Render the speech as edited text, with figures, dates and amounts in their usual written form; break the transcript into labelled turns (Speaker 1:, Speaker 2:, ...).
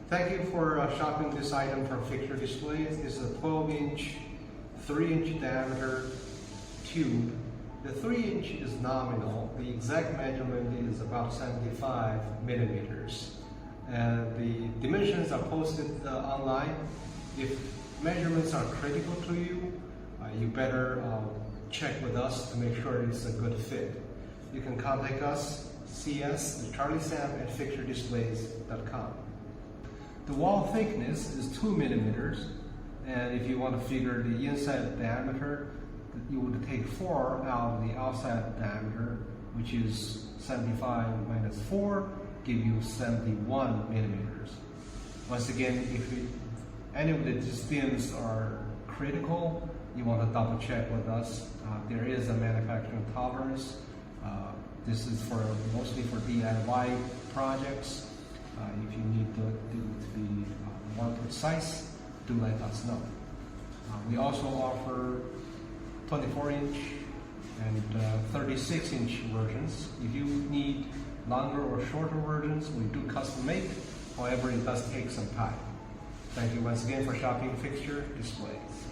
Speaker 1: Thank you for shopping this item from Fixture Displays. This is a 12-inch, 3-inch diameter tube. The 3-inch is nominal. The exact measurement is about 75 millimeters. And the dimensions are posted online. If measurements are critical to you, you better check with us to make sure it's a good fit. You can contact us, cs@fixturedisplays.com. The wall thickness is 2 millimeters, and if you want to figure the inside diameter, you would take 4 out of the outside diameter, which is 75 minus 4, give you 71 millimeters. Once again, if any of the distance are critical, you want to double check with us. There is a manufacturing tolerance. This is mostly for DIY projects. If you need to be more precise, do let us know. We also offer 24-inch and 36-inch versions. If you need longer or shorter versions, we do custom make. However, it does take some time. Thank you once again for shopping Fixture Displays.